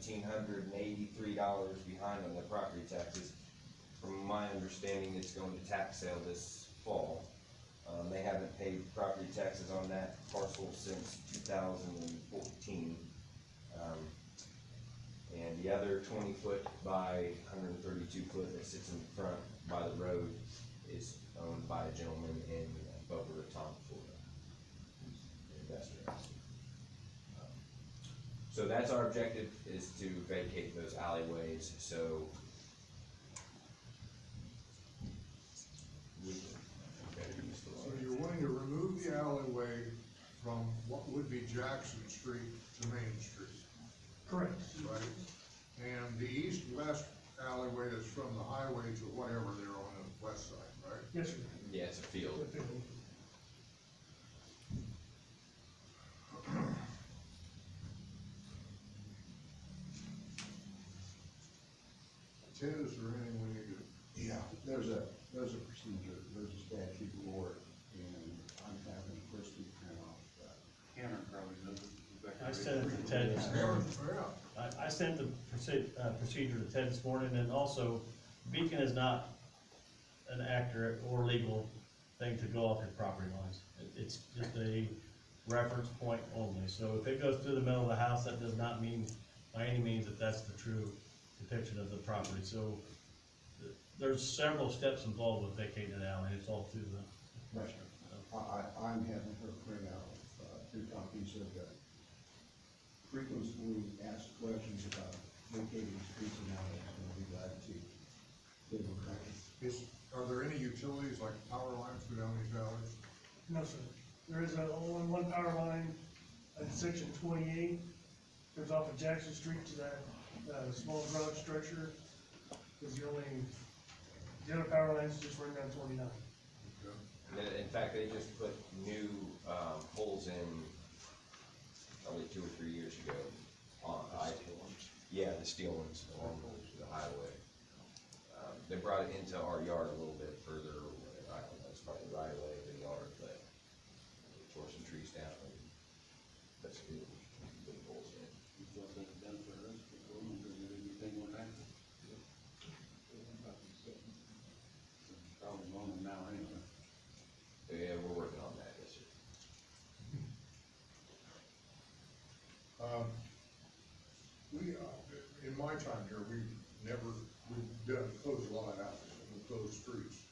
$1,783 behind on their property taxes. From my understanding, it's going to tax sale this fall. They haven't paid property taxes on that parcel since 2014. And the other 20-foot by 132-foot that sits in front by the road is owned by a gentleman in Boca Raton, Florida, who's an investor. So that's our objective, is to vacate those alleyways, so we can better use the So water. you're willing to remove the alleyway from what would be Jackson Street to Main Street, Correct. right? And the east-west alleyway that's from the highway to whatever they're on the west side, right? Yes, sir. Yeah, it's a field. Ted, is there anything we need to? Yeah, there's a procedure, there's a statute for it, and I'm having Christie print off that. Cameron probably knows it. I sent it to Ted this morning. Yeah. I sent the procedure to Ted this morning, and also Beacon is not an accurate or legal thing to go off your property lines. It's just a reference point only, so if it goes through the middle of the house, that does not mean by any means that that's the true depiction of the property, so there's several steps involved with vacating an alley, and it's all through the commissioner. I'm having her print out, 2 copies of the frequently asked questions about vacating streets and alleys, and I'll be glad to give them back. Are there any utilities like power lines go down these alleys? No, sir. There is only one power line at section 28, goes off of Jackson Street to that, small garage structure. Is the other power lines just run down 29. Okay. In fact, they just put new, poles in probably 2 or 3 years ago on, yeah, the steel ones along the highway. They brought it into our yard a little bit further, I don't know, it's probably right away in the yard, but we tore some trees down and that's good, put poles in. You thought that was done for us, before we did anything on that? Probably on them now anyway. Yeah, we're working on that, yes, sir. In my time here, we've done closed a lot of houses, we've closed streets.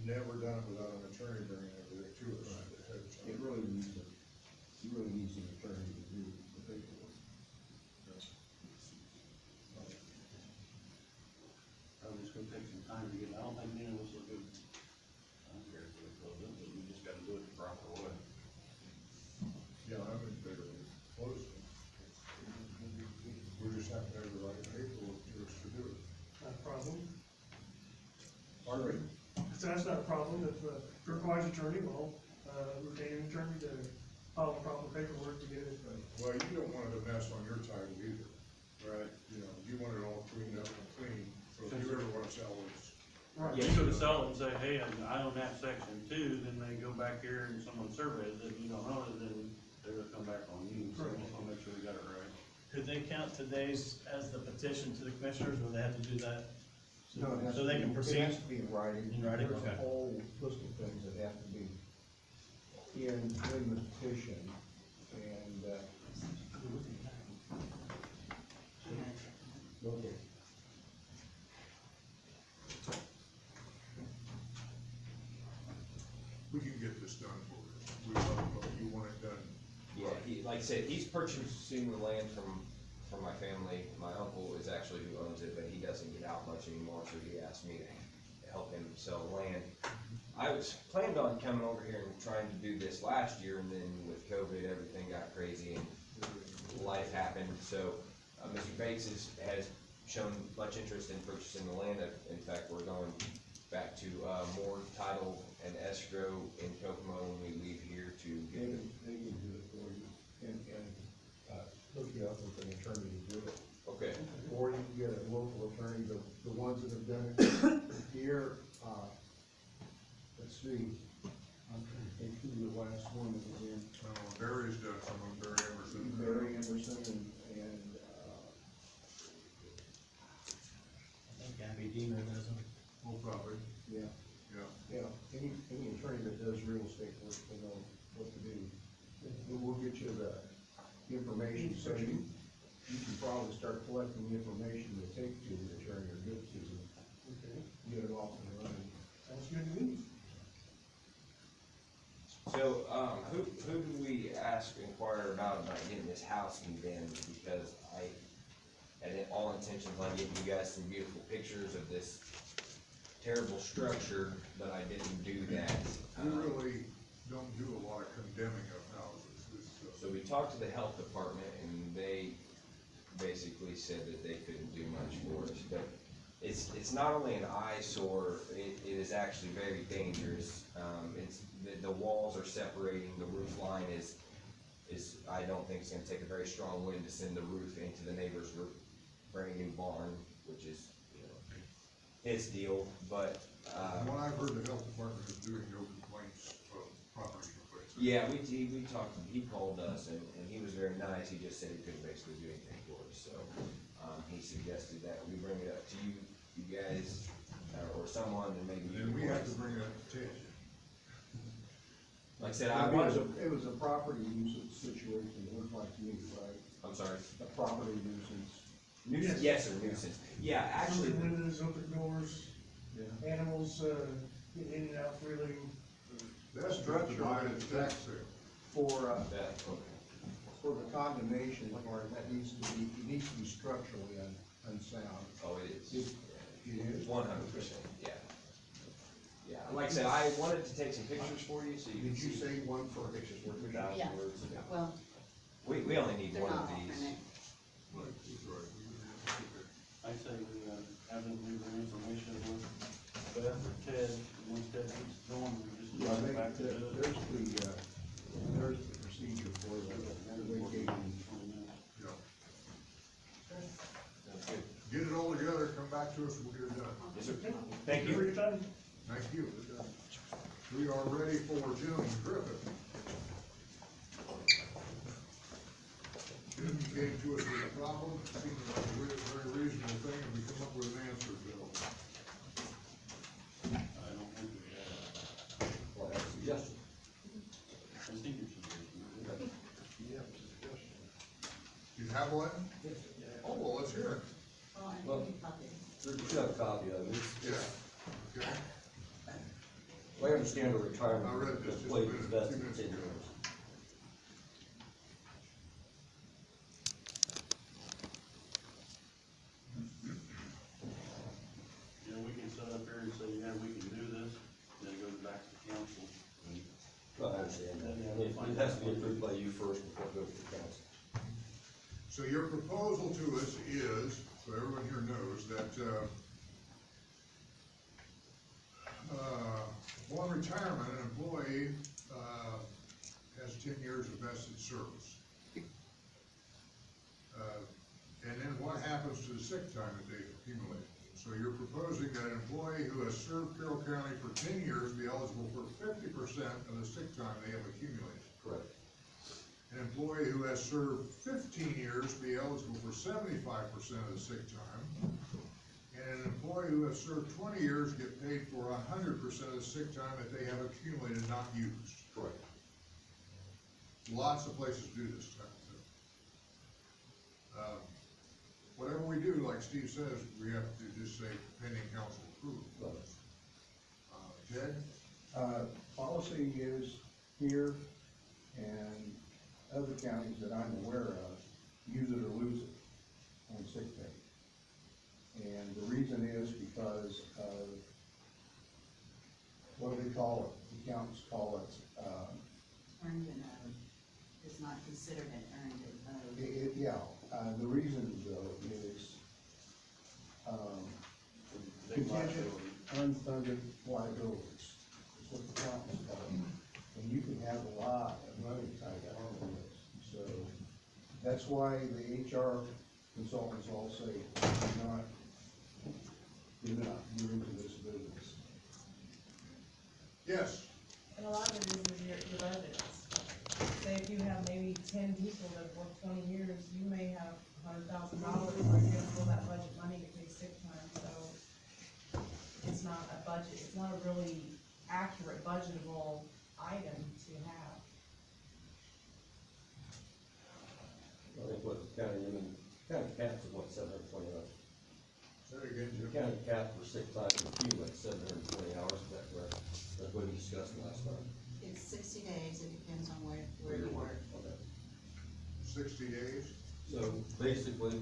Never done it without an attorney bringing everything to us ahead of It time. really needs an attorney to do the paperwork. Probably just gonna take some time to get, I don't think any of us will do, I don't care if we close it, but we just gotta do it the proper way. Yeah, I'm in favor of closing. We just have to have the right paperwork to us to do it. Not a problem. Pardon me? So that's not a problem. If it requires attorney, we'll retain an attorney to file the proper paperwork to get it. Well, you don't want it a mess on your title either. Right. You know, you want it all cleaned up and clean, so if you ever wanna sell this. Right. You go to sell it and say, hey, I own that section too, then they go back here and someone surveys it, you don't own it, then they're gonna come back on you, so Correct. I'll make sure we got it right. Could they count today's as the petition to the commissioners, or they have to do that? No, it has So to they be- can proceed? It has to be in writing. In writing, There's okay. a whole list of things that have to be in the petition, and, okay. We can get this done for you. We love it, you want it done. Yeah, like I said, he's purchasing the land from my family. My uncle is actually who owns it, but he doesn't get out much anymore, so he asked me to help him sell land. I was planned on coming over here and trying to do this last year, and then with COVID, everything got crazy and life happened, so, Mr. Bates has shown much interest in purchasing the land. In fact, we're going back to, more title and escrow in Kokomo when we leave here to They get can do it for you, and, hook you up with an attorney to do it. okay. Or you can get a local attorney, the ones that have done it here, let's see, I'm trying to think who the last one that was in. Barry's done some of them, Barry Emerson. Barry Emerson and, So you can probably start collecting the information to take to the attorney or give to them, Okay, get it off and running. sounds good to me. So, who do we inquire about getting this house condemned? Because I had all intentions on getting you guys some beautiful pictures of this terrible structure, but I didn't do that. We really don't do a lot of condemning of houses. It's, So we talked to the health department and they basically said that they couldn't do much for us, but it's not only an eyesore, it is actually very dangerous. The walls are separating, the roof line is, I don't think it's gonna take a very strong wind to send the roof into the neighbor's brand new barn, which is, you know, his deal, but, From what I've heard, the health department is doing no complaints of property complaints. yeah, we talked, he called us and he was very nice, he just said he couldn't basically do anything for us, so, he suggested that we bring it up to you guys, or someone, and maybe you. And then we have to bring it up to Ted. Like I said, I I mean, wanted to, it was a property nuisance situation, it looked like to me, right? I'm sorry, A property nuisance. nuisance, yes, sir, nuisance, yeah, actually, Open windows, open doors, Yeah. animals, get in and out freely. That's just to buy it at tax sale. that, For the condemnation part, that needs to be, it needs to be structurally unsound. oh, it is. It is? 100%, yeah. Yeah, like I said, I wanted to take some pictures for you, so you can Did you see. say one for pictures worth a thousand Yeah. words? Well, We only need they're one not of these. alternate. Right, that's right. I say we, have them leave their information with Beth or Ted, and once Ted gets going, we just Yeah, go back to there's it. there's the procedure for the vacating. Yeah. Sounds good. Get it all together, come back to us, we'll get it done. Yes, sir. Thank you for your time. Thank you. We are ready for Jim Griffith. Jim came to us with a problem, seemed like a very reasonable thing, and we come up with an answer, Bill. I don't think we have, Well, that's a suggestion. I think it's a, You have one? Oh, well, let's hear it. Oh, I Well- think you copied. You should have a copy of it. Yeah. Okay. I understand the retirement. I read this just a employee minute, is 2 vested in minutes 10 ago. years. you know, we can set up here and say, yeah, we can do this, then it goes back to council. Well, I understand that. I mean, it has to be approved by you first before it goes to council. So your proposal to us is, so everyone here knows, that, upon retirement, an employee, has 10 years of vested service. And then what happens to the sick time that they accumulate? So you're proposing that an employee who has served Carroll County for 10 years be eligible for 50% of the sick time they have accumulated. Correct. An employee who has served 15 years be eligible for 75% of the sick time. And an employee who has served 20 years get paid for 100% of the sick time that they have accumulated, not used. Correct. Lots of places do this type of thing. Whatever we do, like Steve says, we have to just say pending council approval. Well, Ted? Policy is here and other counties that I'm aware of, use it or lose it on sick pay. And the reason is because of, what do they call it? The accountants call it, Earned and owed. It's not considered an earned and owed. yeah, the reason though is, Big contingent liability. unfunded liabilities, is what the accountants call them. And you can have a lot of money tied up in this. So that's why the HR consultants all say, do not, you're into this business. Yes. And a lot of it is your residents. Say if you have maybe 10 people that work 20 years, you may have $100,000 where you have all that budget money to pay sick time, so it's not a budget, it's not a really accurate budgetable item to have. I think what county, I mean, county caps is what, 720 hours? Say it again, The Jim. county cap for sick time is like 720 hours, is that correct? That's what we discussed last time. It's 60 days, it depends on where you work. Okay. 60 days? So basically,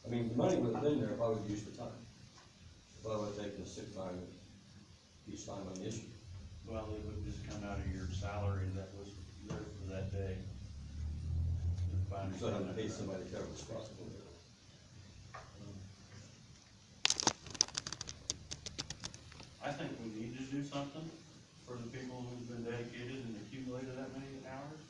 I mean, the money would have been there if I would use the time. If I would have taken the sick time each time on the issue. Well, it would just come out of your salary that was there for that day. If I So I understand have to that pay right. somebody to cover the responsibility. I think we need to do something for the people who've been dedicated and accumulated that many hours.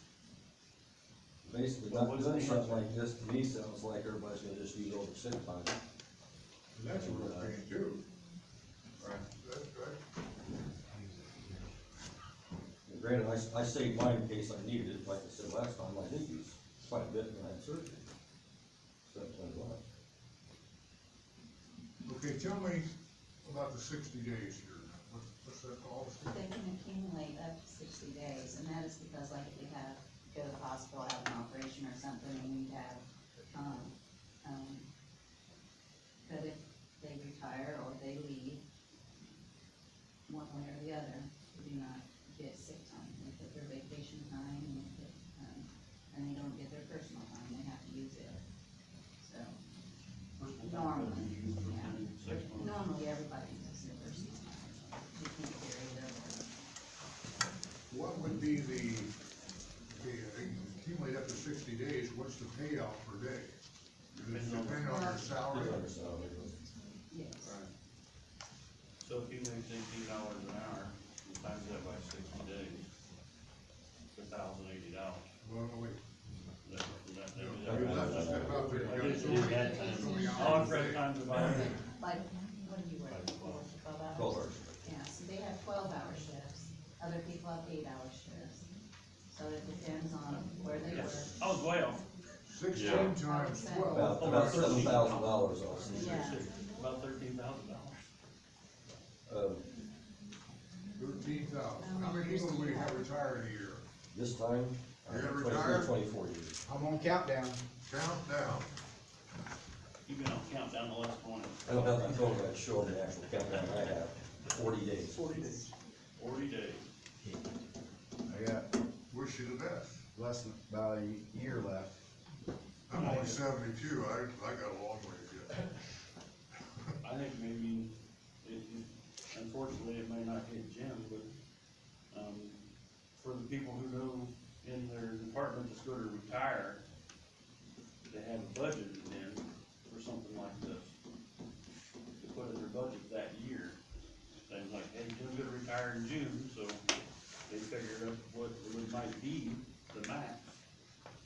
Basically, Well, not what's doing the something answer? like this, to me, sounds like everybody's gonna just use all the sick time. And that's what we're paying too. Right. That's right. And granted, I saved mine in case I needed it, like I said last time, I did use quite a bit when I had surgery. 721. Okay, tell me about the 60 days here. What's that called? They can accumulate up to 60 days, and that is because like if you have, go to the hospital, have an operation or something, and you have, but if they retire or they leave, one way or the other, they do not get sick time, they get their vacation time, and they get, and they don't get their personal time, they have to use it. So, Personal time that we use for yeah, 6 months. normally everybody uses their personal time, you can't carry it over. What would be the accumulate up to 60 days, what's the payout per day? Does it depend on your salary? Depends on your salary. Yes. So if you make $18 an hour, you times that by 60 days, it's $1,080. Well, no, wait. That- Let's just step out there. I You got just so did many- that so time. many I'll hours a have day. times about it. Like, what do you work, 12 hours? 12 hours. Yeah, so they have 12-hour shifts, other people have 8-hour shifts, so it depends on where they work. I was way off. 16 times 12. About $7,000 off. Yeah. About $13,000. 13,000. How many people do we have retired in a year? This time, You're gonna 23, retire? 24 years. I'm on countdown. Count down. You've been on countdown the last 20. I don't have to go and show them the actual countdown I have, 40 days. 40 days. I got Wish you the best. less than about a year left. I'm only 72, I got a long way yet. I think maybe, unfortunately, it may not hit Jim, but, for the people who know in their department that's gonna retire, they have a budget in for something like this. To put in their budget that year, things like, hey, Jim's gonna retire in June, so they figured up what it might be, the max.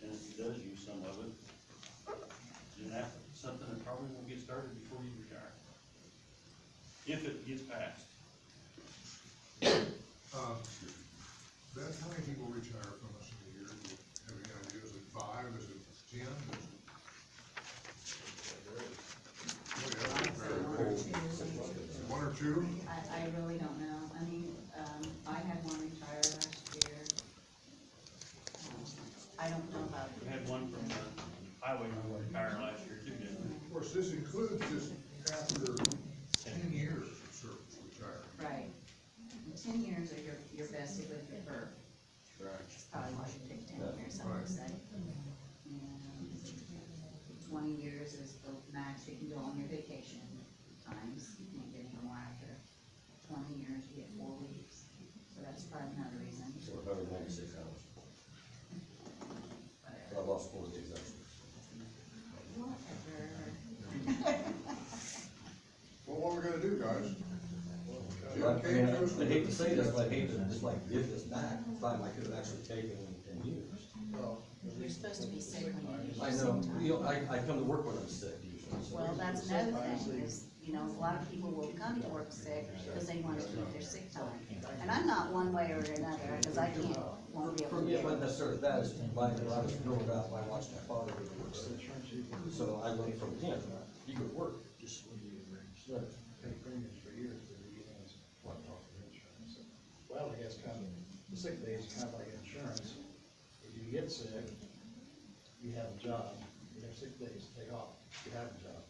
And if he does use some of it, then that's something that probably won't get started before you retire. If it gets passed. Beth, how many people retire from us in a year? Do you have any idea? Is it 5? Is it 10? One or two? I really don't know, I mean, I had one retire last year. I don't know about. We had one from the highway retire last year too, didn't we? Of course, this includes just after 10 years of service retired. Right, 10 years are your vested with your birth. Right. It's probably why you pick 10 years, I would Right. say. And 20 years is the max you can go on your vacation times, you can't get any more after 20 years, you get 4 weeks. So that's probably another reason. So 196 hours. So I Whatever. lost 4 days actually. Whatever. Well, what we're gonna do, guys? I mean, I hate to say this, but I hate to just like give this back, time I could have actually taken and used. You're supposed to be sick when you use I your know, sick time. you know, I come to work when I'm sick usually. so- Well, that's another thing, is, you know, a lot of people will come to work sick because they want to keep their sick time. And I'm not one way or another, because I can't, won't be able For to me, get it wasn't it. necessarily that, it's my, when I was growing up, I watched my father go to work sick. So I learned from him, you go to work, just, right. Pay premiums for years, but he has one off of insurance. Well, I guess kind of, the sick day is kind of like insurance. If you get sick, have a job, you have 6 days to take off, you have a job.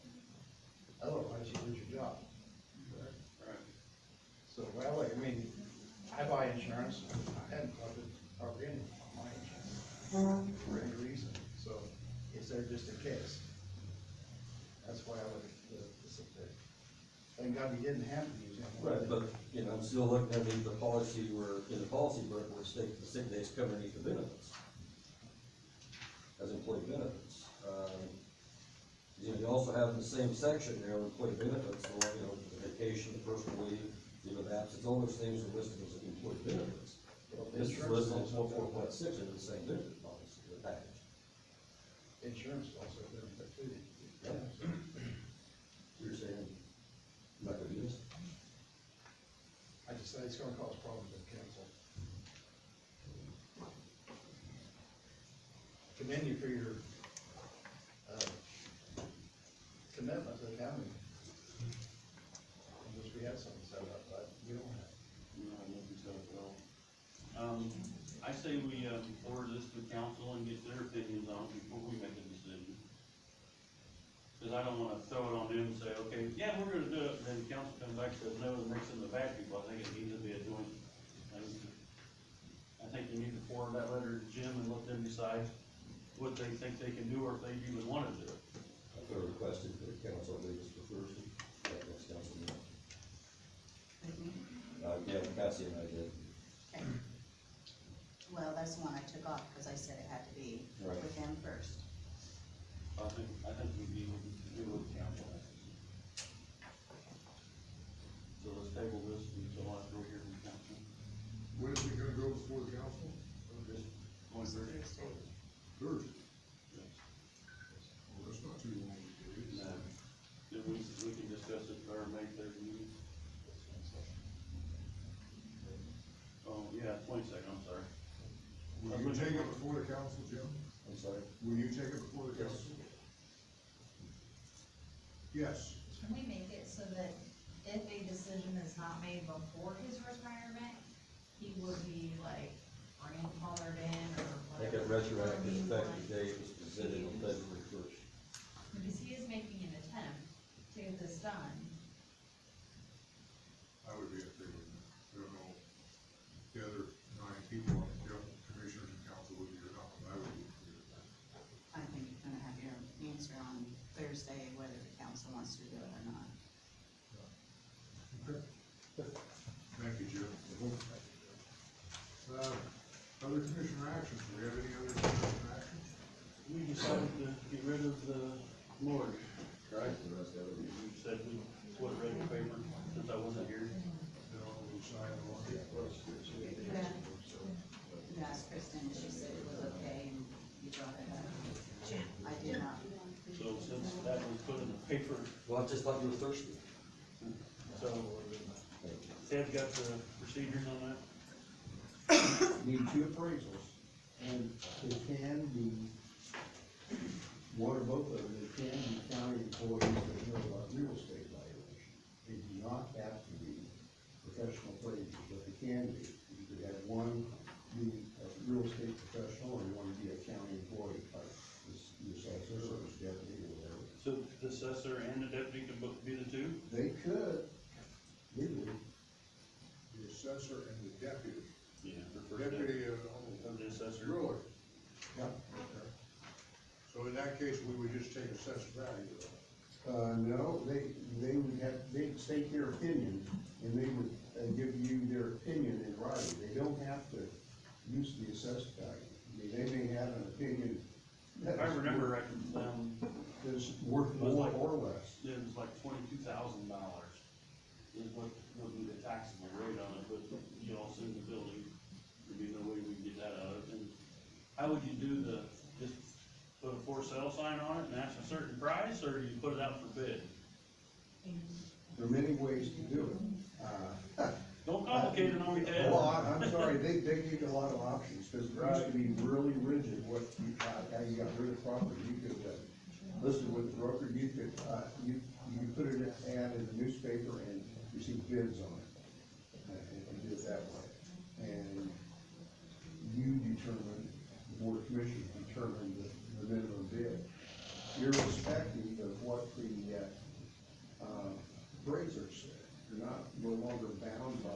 Otherwise, you lose your job. Right. So, well, I mean, I buy insurance, I hadn't covered hardly any on my insurance for any reason, so it's there just in case. That's why I look at the sick day. Thank God we didn't have to use it. Right, but, you know, I'm still looking at the policy where, in the policy book, where it states the sick days cover underneath the benefits. As employee benefits. You know, you also have in the same section there, employee benefits, you know, the vacation, the personal leave, leave of absence, all those things are listed as employee benefits. This is listed as 4.6 under the same benefit policy, the package. Insurance is also a benefit too. You're saying, I'm not gonna do this? I just say it's gonna cause problems with council. Commend you for your, commitment to the county. I wish we had something set up, but we don't have. You know, I look and stuff, well. I say we, forward this to council and get their opinions on it before we make a decision. Cause I don't wanna throw it on them and say, okay, yeah, we're gonna do it, and then council comes back and says, no, and mix in the bad people. I think it needs to be a joint. I think you need to forward that letter to Jim and let them decide what they think they can do, or if they even wanna do it. I could have requested for the council, I believe it's for Thursday, that next council meeting. Yeah, Cassie and I did. Okay. Well, that's the one I took off, cause I said it had to be Right. with them first. I think we'd be able to do it with council. So let's table this until after we hear from council. When is it gonna go before the council? Going Thursday? Thursday. Yes. Well, that's not too long to do. No. Then we can discuss it for our May third meeting. Oh, yeah, 22nd, I'm sorry. Will you take it before the council, Jim? I'm sorry? Will you take it before the council? Yes. Can we make it so that if a decision is not made before his retirement, he would be like grandfathered in or Make whatever? it retroactive term you effective want? date was presented on February first. Because he is making an attempt to get this done. I would be in favor of that. I don't know, the other 9 people on the commissioners and council would be or not, but I would be in favor of that. I think you're gonna have your answer on Thursday, whether the council wants to do it or not. Thank you, Jim. Other commissioner actions, do we have any other commissioner actions? We decided to get rid of the morgue, right? We said we put it in the paper since I wasn't here. Then all we sign the one. Yeah. You asked Kristen, she said it was okay, and you brought it up. I did not. So since that was put in the paper, Well, I just thought you were thirsty. so Ted got the procedures on that? Need 2 appraisals, and it can be, one or both of them, it can be county employees that know about real estate valuation. They do not have to be professional appraisers, but they can be. You could have one be a real estate professional and one be a county employee, like the assessor or the deputy or whatever. So the assessor and the deputy could both be the two? They could, legally. The assessor and the deputy. Yeah. The first Deputy, of the assessor. really? Yep. Okay. So in that case, we would just take assessed value of it. No, they would have, they'd state their opinion, and they would give you their opinion in writing. They don't have to use the assessed value. I mean, they may have an opinion If I remember right, that's worth more or less. it was like $22,000 is what would be the taxable rate on it, but you all seen the building, there'd be no way we can get that out of it. And how would you do just put a for sale sign on it and ask a certain price, or do you put it out for bid? There are many ways to do it. Don't complicate it on me, Ted. Well, I'm sorry, they give you a lot of options, because it used to be really rigid what you, how you got rid of property. You could, listen with the broker, you could, you put it ad in the newspaper and receive bids on it. And do it that way. And you determine, the board of commissioners determine the minimum irrespective of what the, appraiser said. You're not, no longer bound by,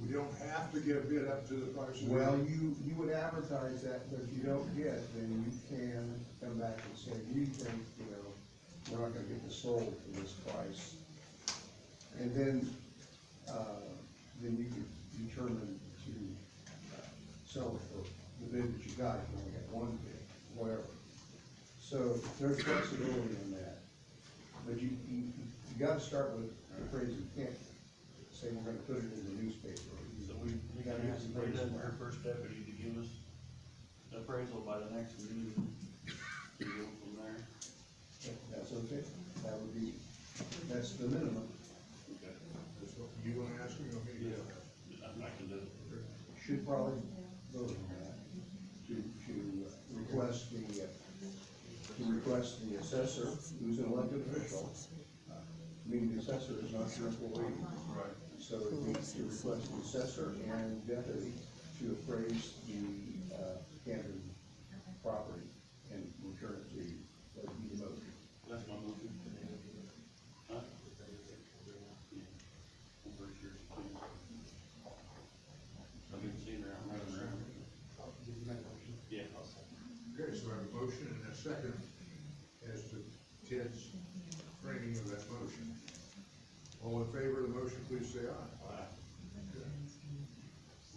We don't have to get a bid up to the price of. well, you would advertise that, but if you don't get, then you can come back and say, you think, we're not gonna get this sold for this price. And then you can determine to sell it for the bid that you got, if you only got one bid, whatever. So there's flexibility in that, but you gotta start with the phrase, you can't say we're gonna put it in the newspaper. So we gotta ask Brenda, her first deputy, to give us the appraisal by the next meeting, to go from there. That's okay, that would be, that's the minimum. Okay. You wanna ask me, or me? I can do it. Should probably vote on that, to request the assessor, who's an elected official. I mean, the assessor is not your employee. Right. So it needs to request the assessor and deputy to appraise the, Camden property and return it to you. That would be the motion. That's my motion. Huh? I'm pretty sure she can. I've been seeing her out running around. Yeah. Okay, so I have a motion and a second as to Ted's framing of that motion. All in favor of the motion, please say aye. Aye. Okay.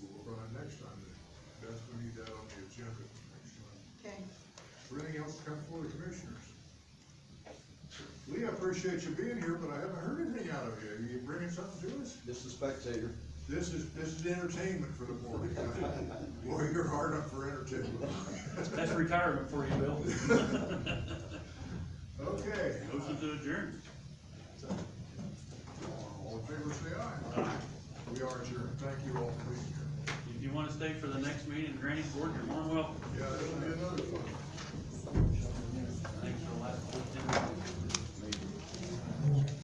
We'll work on it next time, then. That's when we need that on the agenda next time. Okay. Anything else come for the commissioners? Lee, I appreciate you being here, but I haven't heard anything out of you. Are you bringing something to us? Just a spectator. This is entertainment for the board. Boy, you're hard up for entertainment. That's retirement for you, Bill. Okay. Motion to adjourn. All in favor, say aye. Aye. We are adjourned. Thank you all for being here. If you wanna stay for the next meeting, Granny Ford, you're more than welcome. Yeah, that'll be another fun. Thanks for the last 15 minutes.